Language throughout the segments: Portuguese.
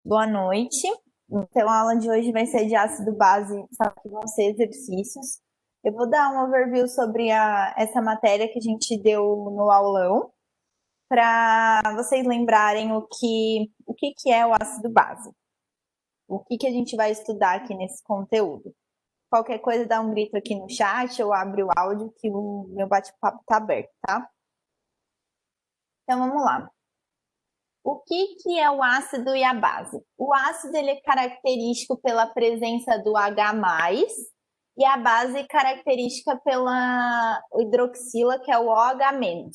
Boa noite. Então, a aula de hoje vai ser de ácido base, só que vão ser exercícios. Eu vou dar um overview sobre essa matéria que a gente deu no aulão, para vocês lembrarem o que é o ácido base. O que a gente vai estudar aqui nesse conteúdo. Qualquer coisa, dá um grito aqui no chat ou abre o áudio que o meu bate-papo está aberto, tá? Então, vamos lá. O que é o ácido e a base? O ácido ele é característico pela presença do H+, e a base é característica pela hidroxila, que é o OH-.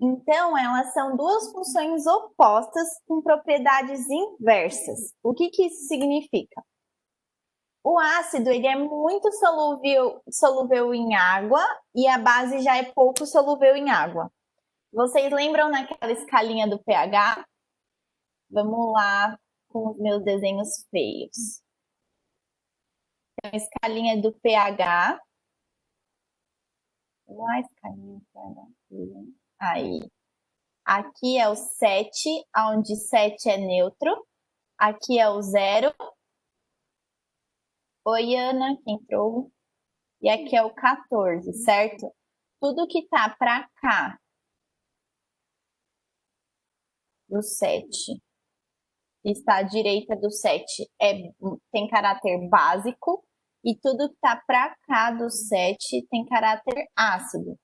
Então, elas são duas funções opostas com propriedades inversas. O que isso significa? O ácido ele é muito solúvel em água e a base já é pouco solúvel em água. Vocês lembram naquela escalinha do pH? Vamos lá com os meus desenhos feios. Então, a escalinha do pH. Lá, escalinha do pH. Aí. Aqui é o 7, onde 7 é neutro. Aqui é o 0. Oi, Ana, que entrou. E aqui é o 14, certo? Tudo que tá para cá do 7, está à direita do 7, tem caráter básico, e tudo que está para cá do 7 tem caráter ácido.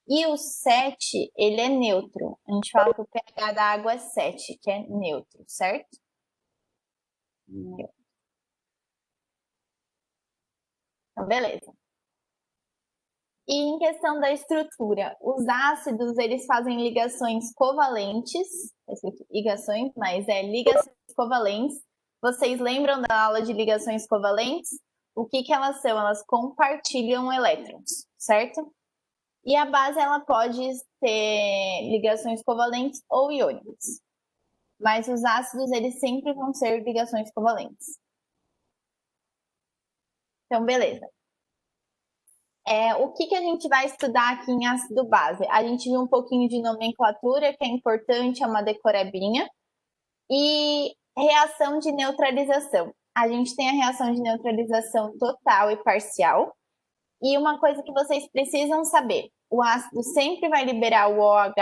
E o 7, ele é neutro. A gente fala que o pH da água é 7, que é neutro, certo? Neutro. Então, beleza. E em questão da estrutura, os ácidos, eles fazem ligações covalentes, ligações, mas ligações covalentes. Vocês lembram da aula de ligações covalentes? O que elas são? Elas compartilham elétrons, certo? E a base, ela pode ter ligações covalentes ou iônicas. Mas os ácidos, eles sempre vão ser ligações covalentes. Então, beleza. O que a gente vai estudar aqui em ácido base? A gente viu um pouquinho de nomenclatura, que é importante, é uma decorebinha. E reação de neutralização. A gente tem a reação de neutralização total e parcial. E uma coisa que vocês precisam saber, o ácido sempre vai liberar o H+,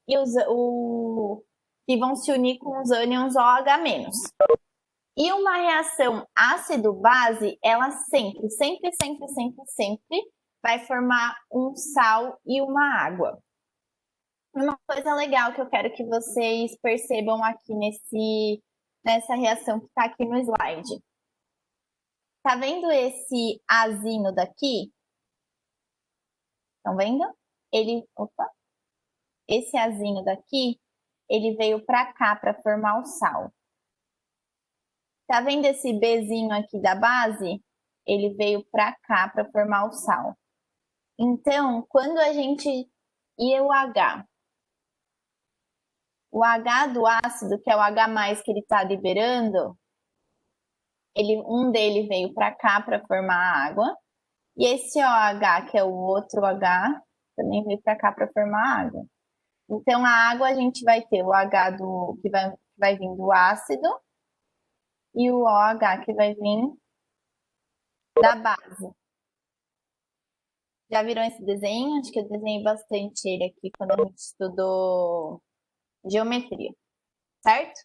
e que vão se unir com os ânions OH-. E uma reação ácido-base, ela sempre vai formar um sal e uma água. Uma coisa legal que eu quero que vocês percebam aqui nessa reação que está aqui no slide. Tá vendo esse azinho daqui? Estão vendo? Esse azinho daqui, ele veio para cá para formar o sal. Tá vendo esse Bzinho aqui da base? Ele veio para cá para formar o sal. Então, quando a gente... E o H? O H do ácido, que é o H+, que ele está liberando, um dele veio para cá para formar a água. E esse OH, que é o outro H, também veio para cá para formar a água. Então, a água a gente vai ter o H que vai vir do ácido e o OH que vai vir da base. Já viram esse desenho? Acho que eu desenhei bastante ele aqui quando a gente estudou geometria, certo?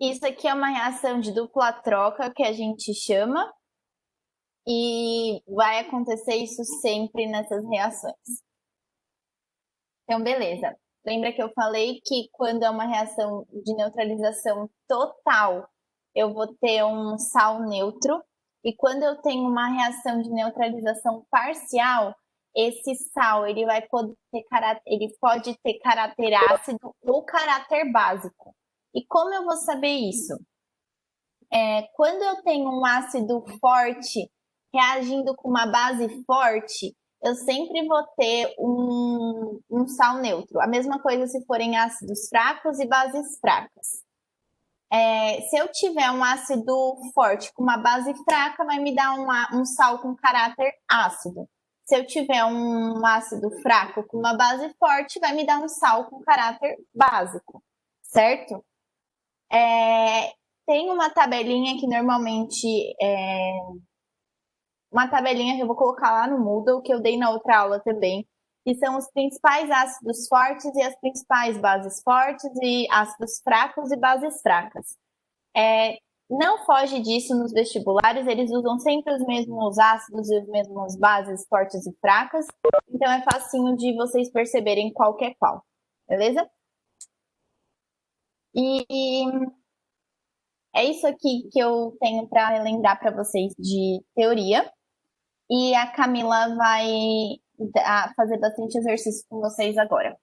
Isso aqui é uma reação de dupla troca que a gente chama, e vai acontecer isso sempre nessas reações. Então, beleza. Lembra que eu falei que quando é uma reação de neutralização total, eu vou ter um sal neutro, e quando eu tenho uma reação de neutralização parcial, esse sal ele pode ter caráter ácido ou caráter básico. E como eu vou saber isso? Quando eu tenho um ácido forte reagindo com uma base forte, eu sempre vou ter um sal neutro. A mesma coisa se forem ácidos fracos e bases fracas. Se eu tiver um ácido forte com uma base fraca, vai me dar um sal com caráter ácido. Se eu tiver um ácido fraco com uma base forte, vai me dar um sal com caráter básico, certo? É, tem uma tabelinha que normalmente uma tabelinha que eu vou colocar lá no Moodle, que eu dei na outra aula também, que são os principais ácidos fortes e as principais bases fortes, e ácidos fracos e bases fracas. Não foge disso nos vestibulares, eles usam sempre os mesmos ácidos e as mesmas bases fortes e fracas, então é facinho de vocês perceberem qual que é qual, beleza? E é isso aqui que eu tenho para lembrar para vocês de teoria. E a Camila vai fazer bastante exercício com vocês agora,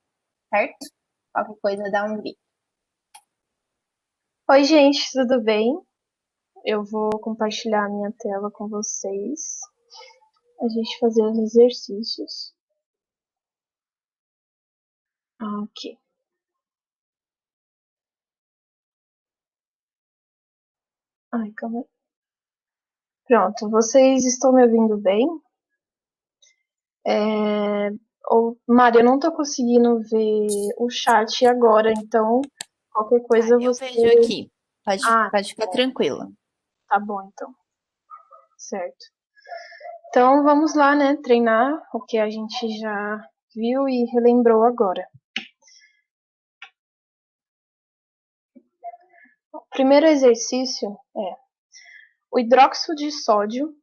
certo? Qualquer coisa, dá um grito. Oi, gente, tudo bem? Eu vou compartilhar a minha tela com vocês. A gente fazer os exercícios. Ok. Ai, calma aí. Pronto, vocês estão me ouvindo bem? Mari, eu não tô conseguindo ver o chat agora, então qualquer Tá, coisa eu você. vejo aqui. Ah, Pode ficar tranquila. tá bom então. Certo. Então vamos lá, né? Treinar o que a gente já viu e relembrou agora. O primeiro exercício é o hidróxido de sódio,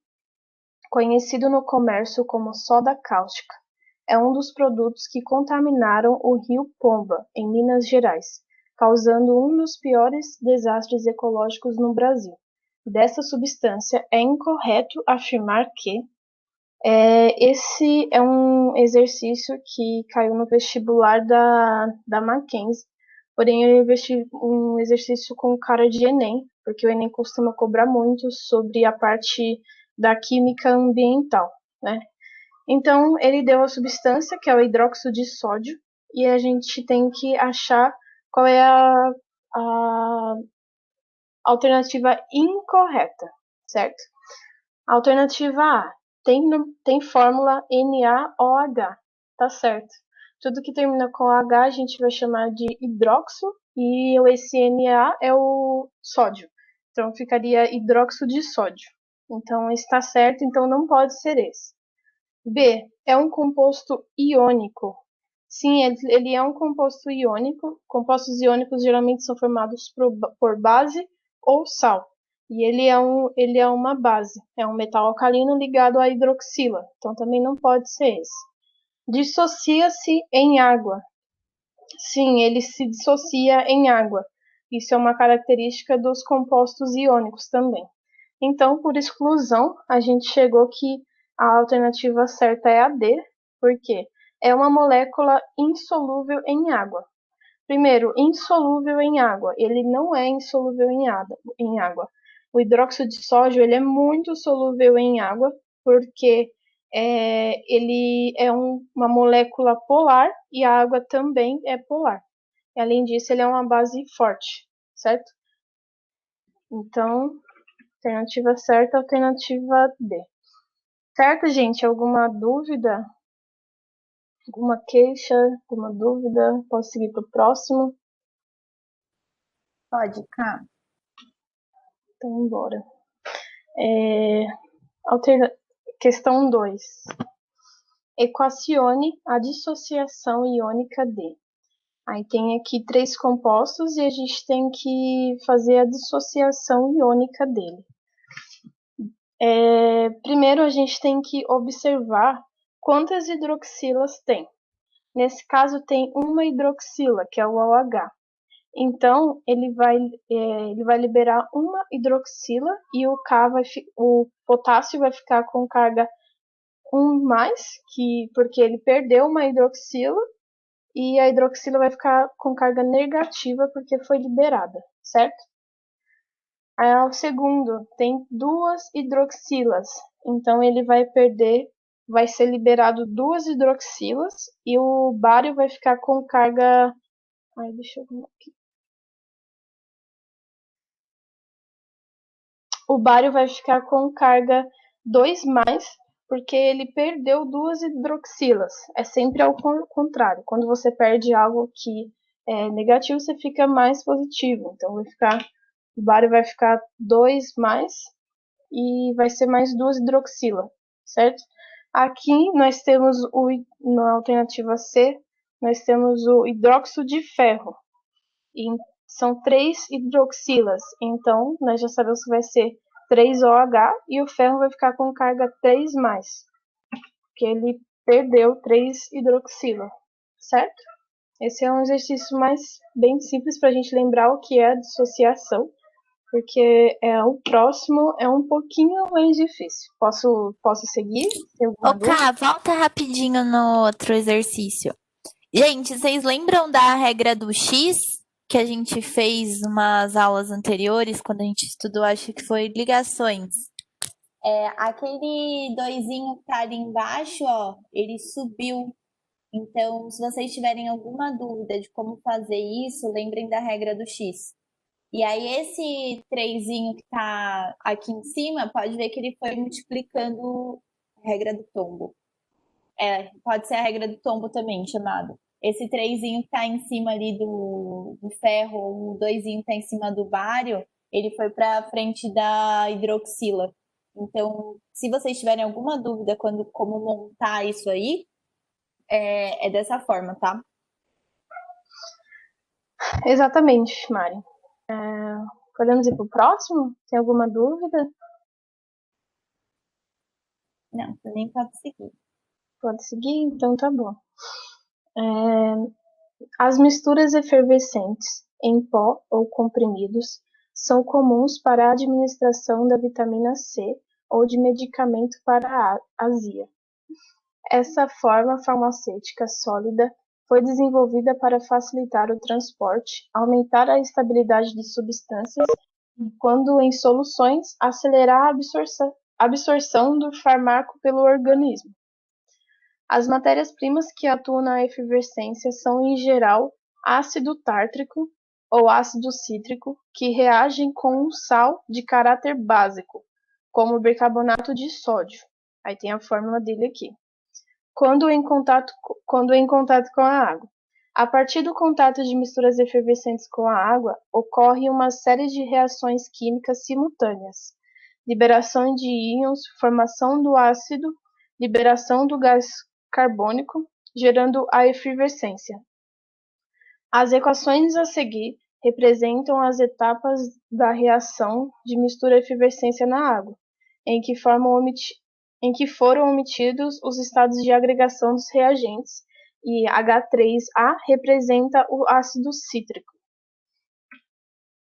conhecido no comércio como soda cáustica, é um dos produtos que contaminaram o rio Pomba, em Minas Gerais, causando um dos piores desastres ecológicos no Brasil. Dessa substância, é incorreto afirmar que esse é um exercício que caiu no vestibular da Mackenzie, porém é um exercício com cara de Enem, porque o Enem costuma cobrar muito sobre a parte da química ambiental, né? Então, ele deu a substância, que é o hidróxido de sódio, e a gente tem que achar qual é a alternativa incorreta, certo? Alternativa A, tem fórmula NaOH, tá certo. Tudo que termina com H a gente vai chamar de hidróxido, e esse Na é o sódio. Então, ficaria hidróxido de sódio. Então, está certo, então não pode ser esse. B. É um composto iônico. Sim, ele é um composto iônico. Compostos iônicos geralmente são formados por base ou sal. E ele é uma base. É um metal alcalino ligado à hidroxila. Então também não pode ser esse. Dissocia-se em água. Sim, ele se dissocia em água. Isso é uma característica dos compostos iônicos também. Então, por exclusão, a gente chegou que a alternativa certa é a D, porque é uma molécula insolúvel em água. Primeiro, insolúvel em água. Ele não é insolúvel em água. O hidróxido de sódio ele é muito solúvel em água, porque ele é uma molécula polar e a água também é polar. E, além disso, ele é uma base forte, certo? Então, alternativa certa, alternativa D. Certo, gente? Alguma dúvida? Alguma queixa? Alguma dúvida? Posso seguir para o próximo? Pode, Cá. Então, bora. Questão 2. Equacione a dissociação iônica D. Aí tem aqui 3 compostos e a gente tem que fazer a dissociação iônica dele. Primeiro a gente tem que observar quantas hidroxilas tem. Nesse caso tem uma hidroxila, que é o OH. Então ele vai liberar uma hidroxila e o potássio vai ficar com carga 1+, porque ele perdeu uma hidroxila, e a hidroxila vai ficar com carga negativa porque foi liberada, certo? Aí, o segundo tem 2 hidroxilas, então ele vai ser liberado 2 hidroxilas e o bário vai ficar com carga. Ai, deixa eu ver aqui. O bário vai ficar com carga 2+, porque ele perdeu 2 hidroxilas. É sempre ao contrário. Quando você perde algo que negativo, você fica mais positivo. Então, o bário vai ficar 2 mais e vai ser mais 2 hidroxila, certo? Aqui nós temos na alternativa C, nós temos o hidróxido de ferro. E são 3 hidroxilas. Então, nós já sabemos que vai ser 3OH e o ferro vai ficar com carga 3+, porque ele perdeu 3 hidroxila, certo? Esse é um exercício bem simples para a gente lembrar o que é a dissociação, porque o próximo é um pouquinho mais difícil. Posso seguir? Tem alguma Ô, dúvida? Ká, volta rapidinho no outro exercício. Gente, vocês lembram da regra do X que a gente fez umas aulas anteriores, quando a gente estudou, acho que foi ligações? Aquele doisinho que tá ali embaixo, ó, ele subiu. Então, se vocês tiverem alguma dúvida de como fazer isso, lembrem da regra do X. E aí, esse trezinho que tá aqui em cima, pode ver que ele foi multiplicando a regra do tombo. Pode ser a regra do tombo também, chamado. Esse trezinho que tá em cima ali do ferro, ou o doisinho que tá em cima do bário, ele foi para frente da hidroxila. Então, se vocês tiverem alguma dúvida como montar isso aí, é dessa forma, tá? Exatamente, Mari. Podemos ir para o próximo? Tem alguma dúvida? Não, você nem pode seguir. Pode seguir? Então tá bom. As misturas efervescentes, em pó ou comprimidos, são comuns para a administração da vitamina C ou de medicamento para a azia. Essa forma farmacêutica sólida foi desenvolvida para facilitar o transporte, aumentar a estabilidade de substâncias e, quando em soluções, acelerar a absorção do fármaco pelo organismo. As matérias-primas que atuam na efervescência são, em geral, ácido tártrico ou ácido cítrico, que reagem com um sal de caráter básico, como o bicarbonato de sódio. Aí tem a fórmula dele aqui. Quando em contato com a água. A partir do contato de misturas efervescentes com a água, ocorre uma série de reações químicas simultâneas: liberação de íons, formação do ácido, liberação do gás carbônico, gerando a efervescência. As equações a seguir representam as etapas da reação de mistura-efervescência na água, em que foram omitidos os estados de agregação dos reagentes, e H3A representa o ácido cítrico.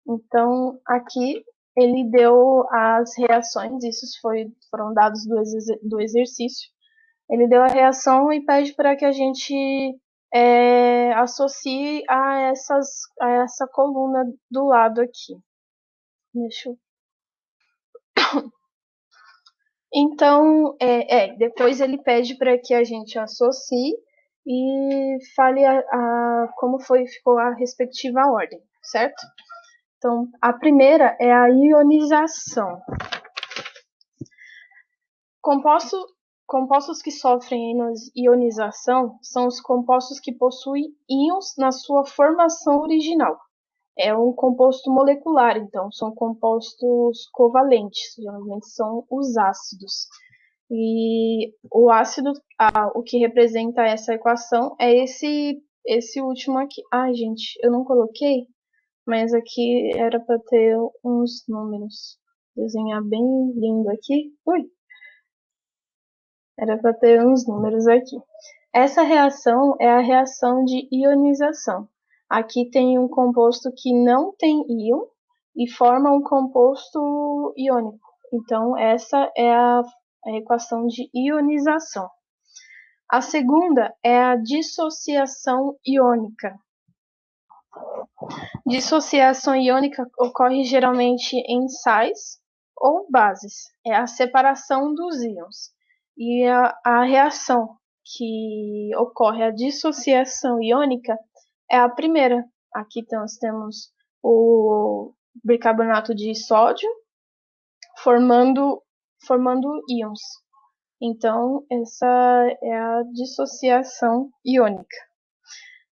Então, aqui ele deu as reações, foram dados do exercício. Ele deu a reação e pede para que a gente associe a essa coluna do lado aqui. Deixa eu... Então, depois ele pede para que a gente associe e fale como ficou a respectiva ordem, certo? Então, a primeira é a ionização. Compostos que sofrem ionização são os compostos que possuem íons na sua formação original. É um composto molecular, então são compostos covalentes, geralmente são os ácidos. E o ácido, o que representa essa equação é esse último aqui. Ai, gente, eu não coloquei, mas aqui era para ter uns números. Desenhar bem lindo aqui. Ui! Era para ter uns números aqui. Essa reação é a reação de ionização. Aqui tem um composto que não tem íon e forma um composto iônico. Então, essa é a equação de ionização. A segunda é a dissociação iônica. Dissociação iônica ocorre geralmente em sais ou bases. É a separação dos íons. E a reação que ocorre, a dissociação iônica, é a primeira. Aqui nós temos o bicarbonato de sódio formando íons. Então, essa é a dissociação iônica.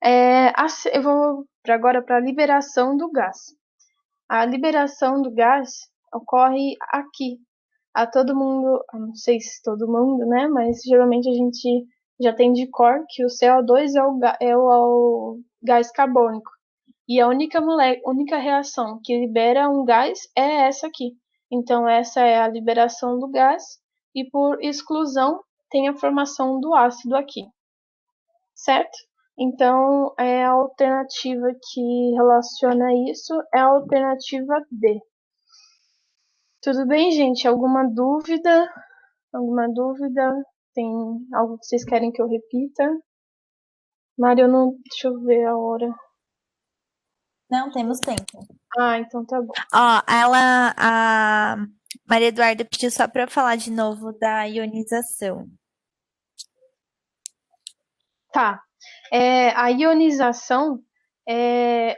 Eu vou agora para a liberação do gás. A liberação do gás ocorre aqui. A todo mundo, não sei se todo mundo, né? Mas geralmente a gente já tem de cor que o CO2 é o gás carbônico. E a única reação que libera um gás é essa aqui. Então, essa é a liberação do gás, e por exclusão tem a formação do ácido aqui, certo? Então, a alternativa que relaciona isso é a alternativa D. Tudo bem, gente? Alguma dúvida? Alguma dúvida? Tem algo que vocês querem que eu repita? Mário, não. Deixa eu ver a hora. Não, temos tempo. Então tá bom. Ó, a Maria Eduarda pediu só para falar de novo da ionização. Tá. A ionização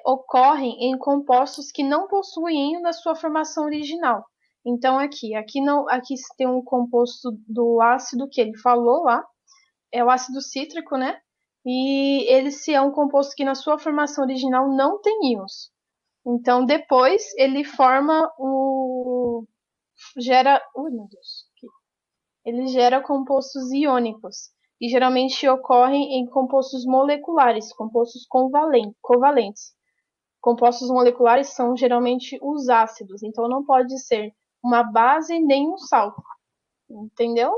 ocorre em compostos que não possuem ainda sua formação original. Então aqui tem um composto do ácido que ele falou lá, é o ácido cítrico, né? E ele se é um composto que na sua formação original não tem íons. Então depois ele forma meu Deus. Ele gera compostos iônicos e geralmente ocorrem em compostos moleculares, compostos covalentes. Compostos moleculares são geralmente os ácidos, então não pode ser uma base nem um sal. Entendeu?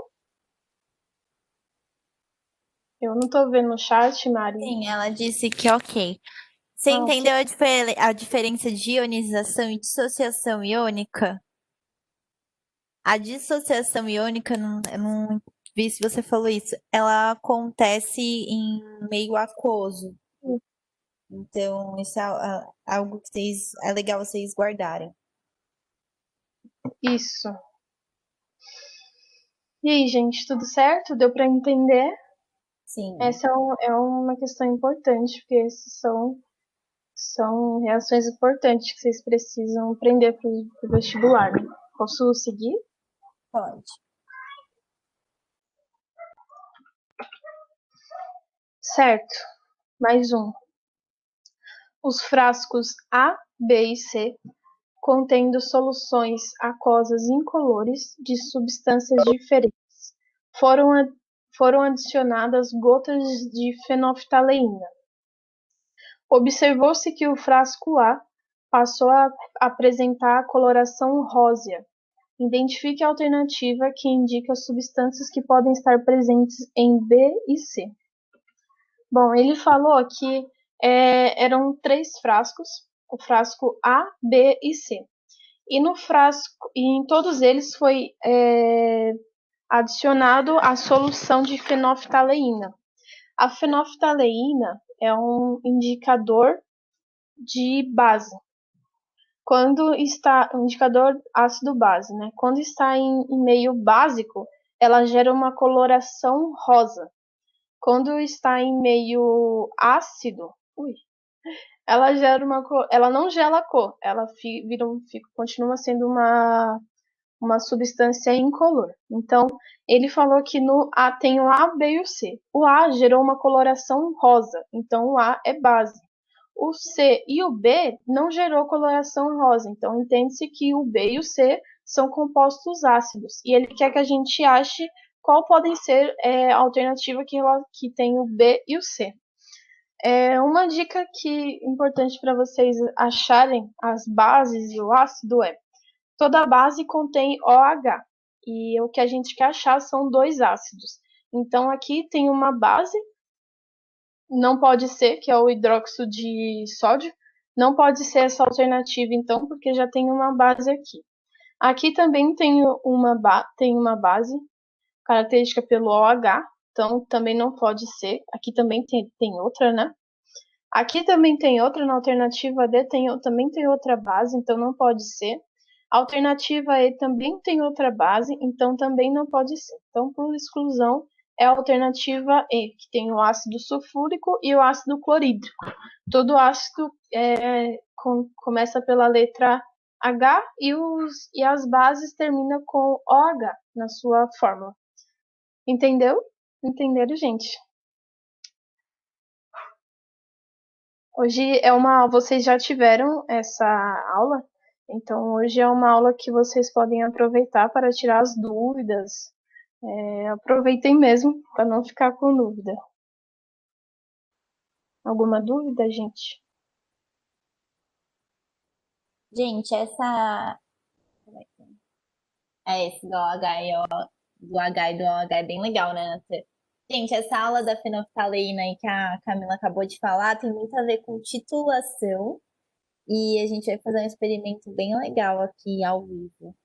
Eu não tô vendo no chat, Mari. Sim, ela disse que ok. Você entendeu a diferença de ionização e dissociação iônica? A dissociação iônica, eu não vi se você falou isso, ela acontece em meio aquoso. Então, isso é algo que é legal vocês guardarem. Isso. E aí, gente, tudo certo? Deu para entender? Sim. Essa é uma questão importante, porque esses são reações importantes que vocês precisam aprender para o vestibular, né? Posso seguir? Pode. Certo. Mais um. Os frascos A, B e C, contendo soluções aquosas incolores de substâncias diferentes, foram adicionadas gotas de fenolftaleína. Observou-se que o frasco A passou a apresentar a coloração rósea. Identifique a alternativa que indica as substâncias que podem estar presentes em B e C. Bom, ele falou que eram 3 frascos, o frasco A, B e C. E em todos eles foi adicionado a solução de fenolftaleína. A fenolftaleína é um indicador de base. Quando está um indicador ácido-base, né? Quando está em meio básico, ela gera uma coloração rosa. Quando está em meio ácido, ela não gela a cor, ela continua sendo uma substância incolor. Então, ele falou que no A tem o A, B e o C. O A gerou uma coloração rosa, então o A é base. O C e o B não gerou coloração rosa, então entende-se que o B e o C são compostos ácidos. E ele quer que a gente ache qual podem ser a alternativa que tem o B e o C. Uma dica importante para vocês acharem as bases e o ácido toda base contém OH, e o que a gente quer achar são 2 ácidos. Então aqui tem uma base, não pode ser, que é o hidróxido de sódio, não pode ser essa alternativa então, porque já tem uma base aqui. Aqui também tem uma base, característica pelo OH, então também não pode ser. Aqui também tem outra, né? Aqui também tem outra, na alternativa D também tem outra base, então não pode ser. A alternativa E também tem outra base, então também não pode ser. Então, por exclusão, é a alternativa E, que tem o ácido sulfúrico e o ácido clorídrico. Todo ácido começa pela letra H e as bases terminam com OH na sua fórmula. Entendeu? Entenderam, gente? Hoje vocês já tiveram essa aula, então hoje é uma aula que vocês podem aproveitar para tirar as dúvidas. Aproveitem mesmo para não ficar com dúvida. Alguma dúvida, gente? Gente, essa. Esse do OH e do H e do OH é bem legal, né, Nathan? Gente, essa aula da fenolftaleína aí que a Camila acabou de falar tem muito a ver com titulação e a gente vai fazer um experimento bem legal aqui ao vivo.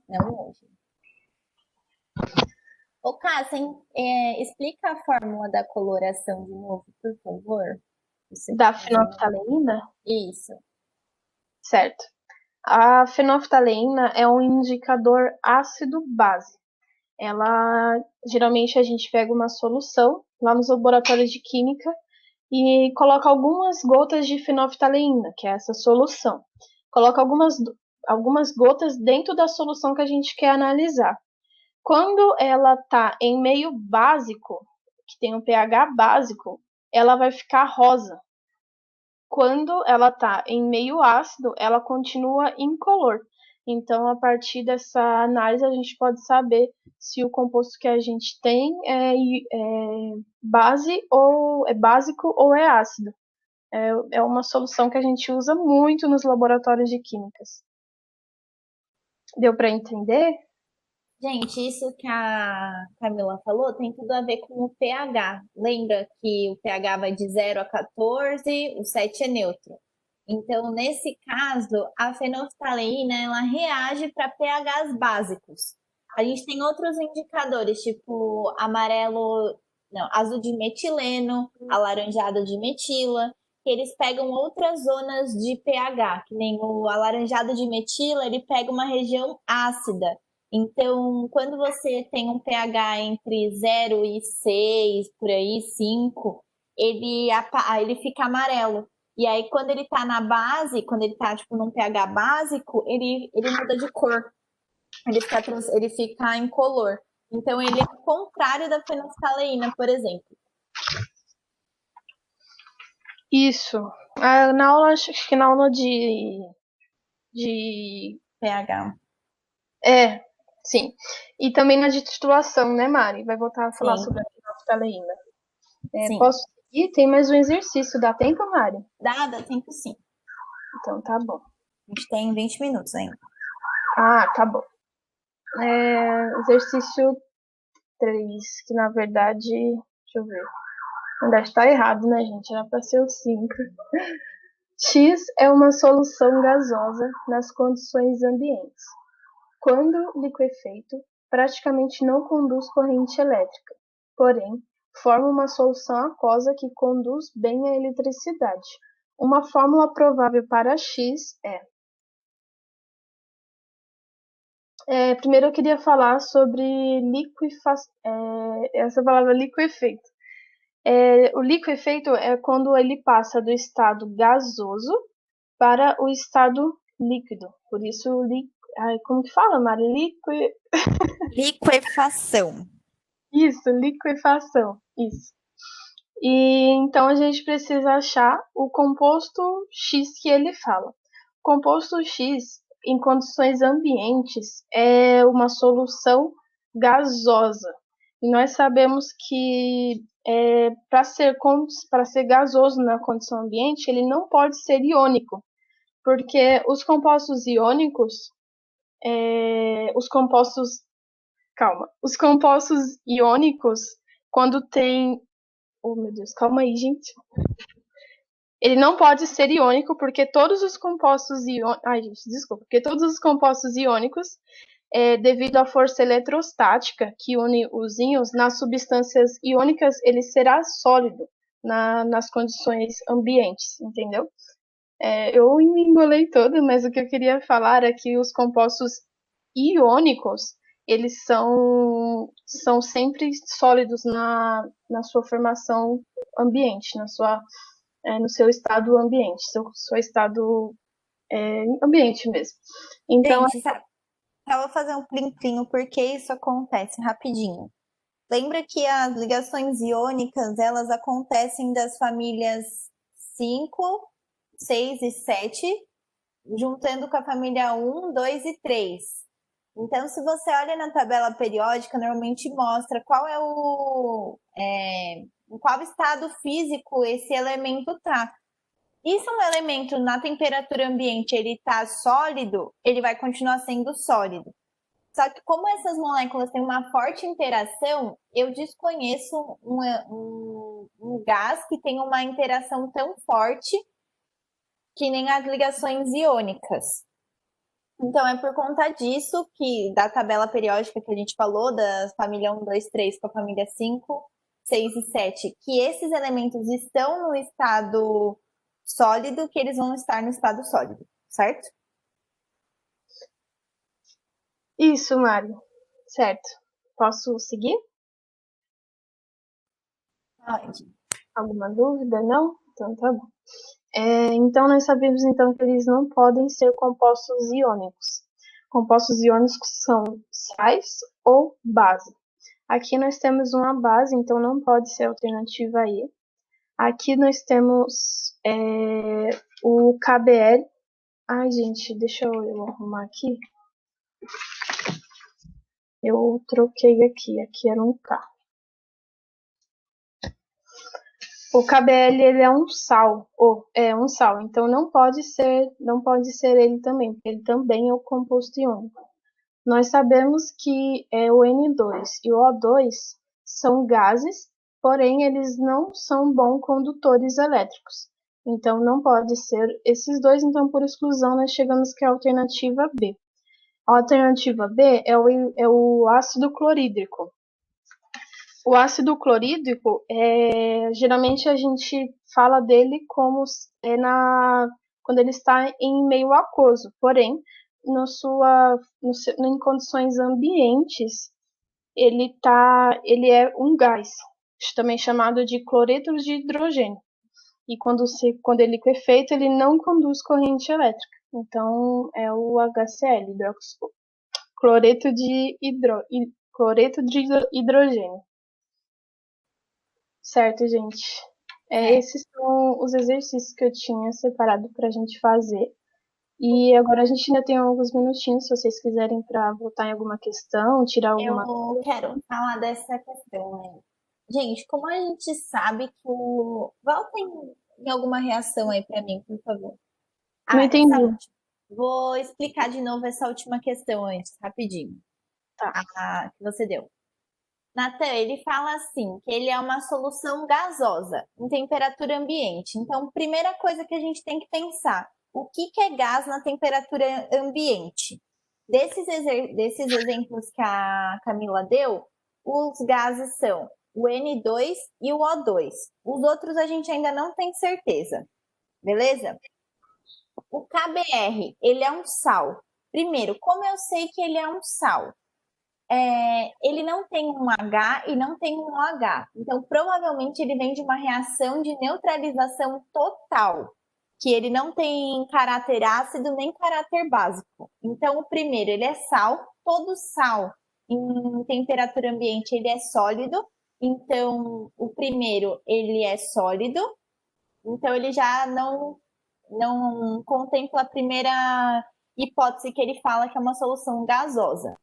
Não hoje. Ô, Cássia, explica a fórmula da coloração de novo, por favor. Da fenolftaleína? Isso. Certo. A fenolftaleína é um indicador ácido-base. Geralmente a gente pega uma solução lá nos laboratórios de química e coloca algumas gotas de fenolftaleína, que é essa solução. Coloca algumas gotas dentro da solução que a gente quer analisar. Quando ela está em meio básico, que tem um pH básico, ela vai ficar rosa. Quando ela está em meio ácido, ela continua incolor. Então, a partir dessa análise, a gente pode saber se o composto que a gente tem é básico ou é ácido. É uma solução que a gente usa muito nos laboratórios de químicas. Deu para entender? Gente, isso que a Camila falou tem tudo a ver com o pH. Lembra que o pH vai de 0 a 14, o 7 é neutro. Então, nesse caso, a fenolftaleína ela reage para pHs básicos. A gente tem outros indicadores, tipo azul de metileno, alaranjado de metila, que eles pegam outras zonas de pH, que nem o alaranjado de metila, ele pega uma região ácida. Então, quando você tem um pH entre 0 e 6, por aí, 5, ele fica amarelo. E aí, quando ele tá na base, quando ele tá, tipo, num pH básico, ele muda de cor. Ele fica incolor. Então, ele é o contrário da fenolftaleína, por exemplo. Isso. Acho que na aula de pH. Sim. E também na de titulação, né, Mari? Vai voltar a falar Sim. sobre a fenolftaleína. Sim. Posso seguir? Tem mais um exercício. Dá tempo, Mari? Dá tempo sim. Então tá bom. A gente tem 20 minutos ainda. Ah, tá bom. Exercício 3, que na verdade, deixa eu ver. Ainda está errado, né, gente? Era para ser o 5. X é uma solução gasosa nas condições ambientes. Quando liquefeito, praticamente não conduz corrente elétrica, porém, forma uma solução aquosa que conduz bem a eletricidade. Uma fórmula provável para X primeiro eu queria falar sobre essa palavra liquefeito. O liquefeito é quando ele passa do estado gasoso para o estado líquido. Por isso, como que fala, Mari? Liquefação. Isso, liquefação. Isso. E então a gente precisa achar o composto X que ele fala. O composto X, em condições ambientes, é uma solução gasosa. E nós sabemos que para ser gasoso na condição ambiente, ele não pode ser iônico, porque os compostos iônicos, os compostos iônicos, quando tem. Oh, meu Deus, calma aí, gente. Ele não pode ser iônico porque todos os compostos iônicos. Ai, gente, desculpa. Porque todos os compostos iônicos, devido à força eletrostática que une os íons, nas substâncias iônicas, ele será sólido nas condições ambientes, entendeu? Eu me embolei toda, mas o que eu queria falar é que os compostos iônicos, eles são sempre sólidos na sua formação ambiente, no seu estado ambiente, seu estado ambiente mesmo. Então, gente, sabe, eu vou fazer um plim-plim porque isso acontece rapidinho. lembra que as ligações iônicas, elas acontecem das famílias 5, 6 e 7, juntando com a família 1, 2 e 3. Então, se você olha na tabela periódica, normalmente mostra qual é em qual estado físico esse elemento está. E se um elemento na temperatura ambiente ele está sólido, ele vai continuar sendo sólido. Só que como essas moléculas têm uma forte interação, eu desconheço um gás que tem uma interação tão forte que nem as ligações iônicas. Então é por conta disso que da tabela periódica que a gente falou, da família 1, 2, 3 com a família 5, 6 e 7, que esses elementos estão no estado sólido, que eles vão estar no estado sólido, certo? Isso, Mário. Certo. Posso seguir? Pode. Alguma dúvida? Não? Então tá bom. Então nós sabemos então que eles não podem ser compostos iônicos. Compostos iônicos são sais ou base. Aqui nós temos uma base, então não pode ser a alternativa E. Aqui nós temos o KBl. Ai, gente, deixa eu arrumar aqui. Eu troquei aqui era um K. O KBl ele é um sal, então não pode ser ele também, porque ele também é o composto iônico. Nós sabemos que o N2 e o O2 são gases, porém eles não são bons condutores elétricos. Então não pode ser esses dois, então por exclusão nós chegamos que é a alternativa B. A alternativa B é o ácido clorídrico. O ácido clorídrico, geralmente a gente fala dele como quando ele está em meio aquoso, porém, em condições ambientes, ele é um gás, também chamado de cloreto de hidrogênio. E quando ele é feito, ele não conduz corrente elétrica. Então, é o HCl, cloreto de hidrogênio. Certo, gente. Esses são os exercícios que eu tinha separado para a gente fazer. E agora a gente ainda tem alguns minutinhos, se vocês quiserem, para voltar em alguma questão, tirar alguma. Eu quero falar dessa questão, né? Gente, como a gente sabe que o. Voltem em alguma reação aí para mim, por favor. Não entendi. Vou explicar de novo essa última questão antes, rapidinho. Tá. Que você deu. Natan, ele fala assim, que ele é uma solução gasosa em temperatura ambiente. Então, primeira coisa que a gente tem que pensar, o que é gás na temperatura ambiente? Desses exemplos que a Camila deu, os gases são o N2 e o O2. Os outros a gente ainda não tem certeza, beleza? O KBr, ele é um sal. Primeiro, como eu sei que ele é um sal? Ele não tem um H e não tem um OH. Então, provavelmente, ele vem de uma reação de neutralização total, que ele não tem caráter ácido nem caráter básico. Então, o primeiro, ele é sal. Todo sal em temperatura ambiente, ele é sólido. Então, o primeiro, ele é sólido. Então, ele já não contempla a primeira hipótese que ele fala que é uma solução gasosa.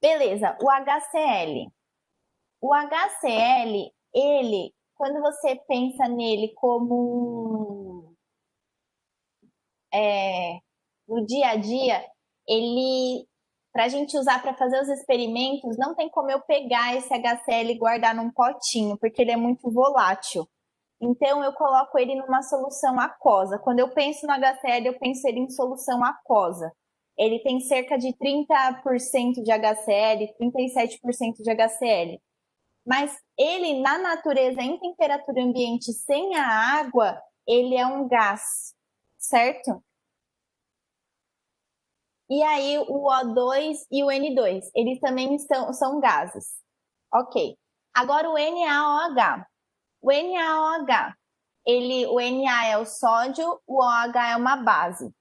Beleza, o HCl. O HCl, ele, quando você pensa nele como no dia a dia, ele, para a gente usar para fazer os experimentos, não tem como eu pegar esse HCl e guardar num potinho, porque ele é muito volátil. Então, eu coloco ele numa solução aquosa. Quando eu penso no HCl, eu penso ele em solução aquosa. Ele tem cerca de 30% de HCl, 37% de HCl. Mas ele, na natureza, em temperatura ambiente, sem a água, ele é um gás, certo? E aí, o O2 e o N2, eles também são gases. Ok. Agora, o NaOH. O NaOH, o Na é o sódio, o OH é uma base.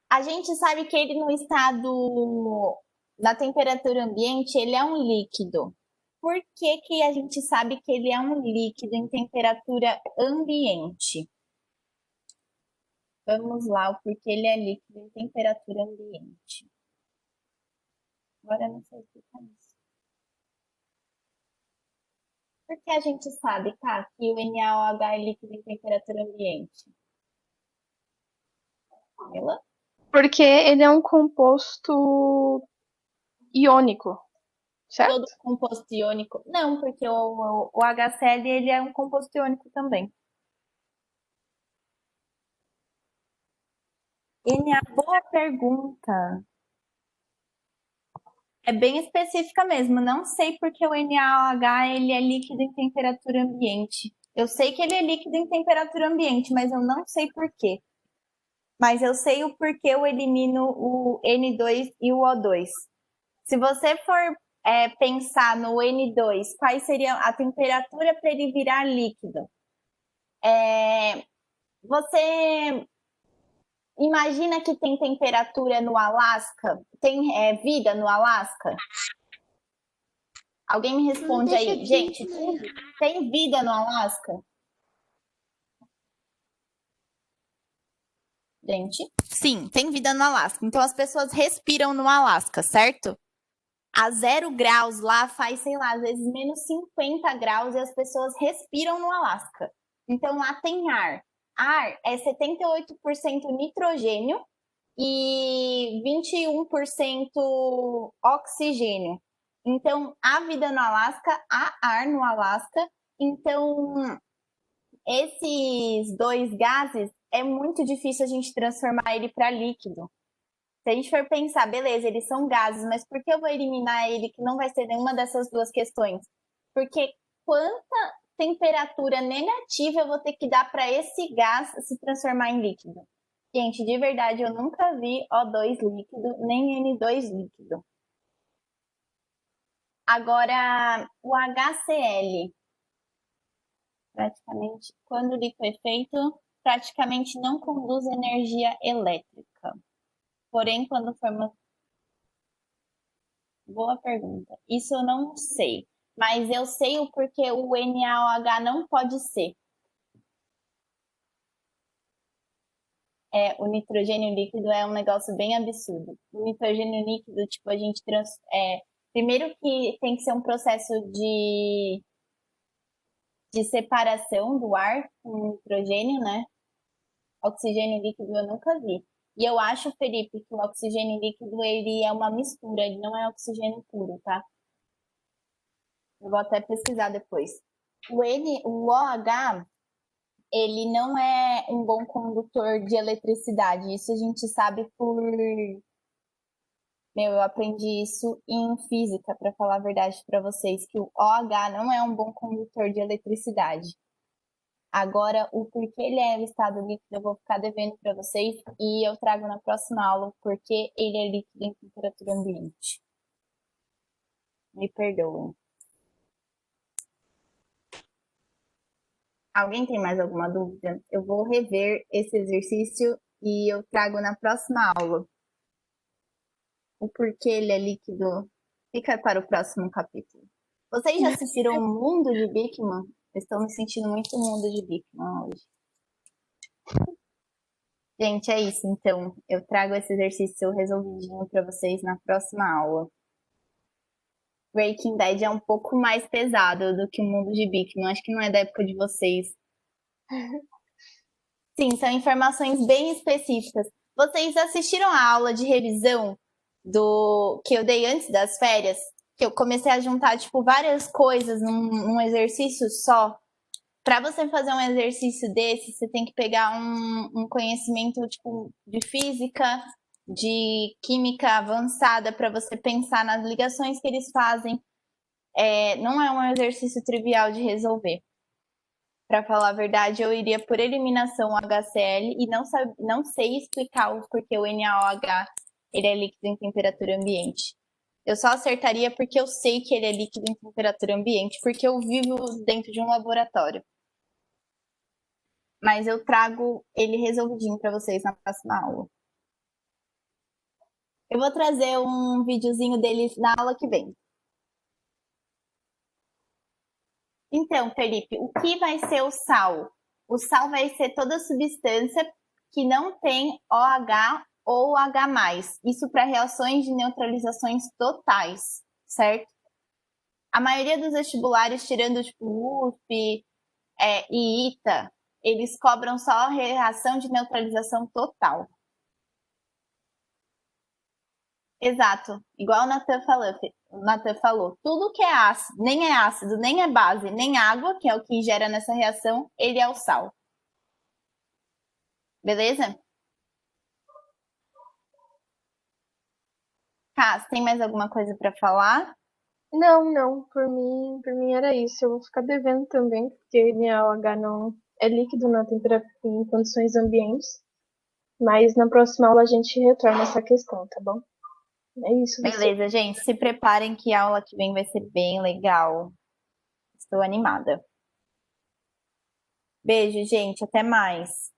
A gente sabe que ele no estado, na temperatura ambiente, ele é um líquido. Por que que a gente sabe que ele é um líquido em temperatura ambiente? Vamos lá, o porquê ele é líquido em temperatura ambiente. Agora eu não sei explicar isso. Por que a gente sabe, tá, que o NaOH é líquido em temperatura ambiente? Camila? Porque ele é um composto iônico, certo? Todo composto iônico? Não, porque o HCl ele é um composto iônico também. Boa pergunta. É bem específica mesmo. Não sei porque o NaOH ele é líquido em temperatura ambiente. Eu sei que ele é líquido em temperatura ambiente, mas eu não sei por quê. Mas eu sei o porquê eu elimino o N2 e o O2. Se você for pensar no N2, qual seria a temperatura para ele virar líquido? Você imagina que tem temperatura no Alasca? Tem vida no Alasca? Alguém me responde aí. Gente, tem vida no Alasca? Gente, sim, tem vida no Alasca. Então as pessoas respiram no Alasca, certo? A 0 graus lá faz, sei lá, às vezes menos 50 graus e as pessoas respiram no Alasca. Então lá tem ar. Ar é 78% nitrogênio e 21% oxigênio. Então, há vida no Alasca, há ar no Alasca. Então, esses dois gases é muito difícil a gente transformar ele para líquido. Se a gente for pensar, beleza, eles são gases, mas por que eu vou eliminar ele que não vai ser nenhuma dessas duas questões? Porque quanta temperatura negativa eu vou ter que dar para esse gás se transformar em líquido? Gente, de verdade, eu nunca vi O2 líquido, nem N2 líquido. Agora, o HCl, praticamente, quando liquefeito, praticamente não conduz energia elétrica. Porém, quando forma. Boa pergunta. Isso eu não sei. Mas eu sei o porquê o NaOH não pode ser. O nitrogênio líquido é um negócio bem absurdo. O nitrogênio líquido, tipo, a gente primeiro que tem que ser um processo de separação do ar com nitrogênio, né? Oxigênio líquido eu nunca vi. E eu acho, Felipe, que o oxigênio líquido ele é uma mistura, ele não é oxigênio puro, tá? Eu vou até pesquisar depois. O OH, ele não é um bom condutor de eletricidade. Isso a gente sabe por. Eu aprendi isso em física, para falar a verdade para vocês, que o OH não é um bom condutor de eletricidade. Agora, o porquê ele é estado líquido, eu vou ficar devendo para vocês e eu trago na próxima aula porque ele é líquido em temperatura ambiente. Me perdoem. Alguém tem mais alguma dúvida? Eu vou rever esse exercício e eu trago na próxima aula. O porquê ele é líquido fica para o próximo capítulo. Vocês já assistiram o Mundo de Bikman? Estou me sentindo muito mundo de Bikman hoje. Gente, é isso então. Eu trago esse exercício resolvidinho para vocês na próxima aula. Breaking Bad é um pouco mais pesado do que o Mundo de Bikman. Acho que não é da época de vocês. Sim, são informações bem específicas. Vocês assistiram a aula de revisão do que eu dei antes das férias? Que eu comecei a juntar tipo várias coisas num exercício só. Para você fazer um exercício desse, você tem que pegar um conhecimento tipo de física, de química avançada para você pensar nas ligações que eles fazem. Não é um exercício trivial de resolver. Para falar a verdade, eu iria por eliminação HCl e não sei explicar o porquê o NaOH ele é líquido em temperatura ambiente. Eu só acertaria porque eu sei que ele é líquido em temperatura ambiente, porque eu vivo dentro de um laboratório. Mas eu trago ele resolvidinho para vocês na próxima aula. Eu vou trazer um videozinho dele na aula que vem. Então, Felipe, o que vai ser o sal? O sal vai ser toda substância que não tem OH ou H+. Isso para reações de neutralizações totais, certo? A maioria dos vestibulares, tirando tipo USP e ITA, eles cobram só a reação de neutralização total. Exato, igual o Nathan falou, tudo que é ácido, nem é ácido, nem é base, nem água, que é o que gera nessa reação, ele é o sal. Beleza? Cas, tem mais alguma coisa para falar? Não, por mim era isso. Eu vou ficar devendo também, porque NaOH não é líquido na temperatura em condições ambientes. Mas na próxima aula a gente retorna essa questão, tá bom? É isso, você. Beleza, gente, se preparem que a aula que vem vai ser bem legal. Estou animada. Beijo, gente, até mais.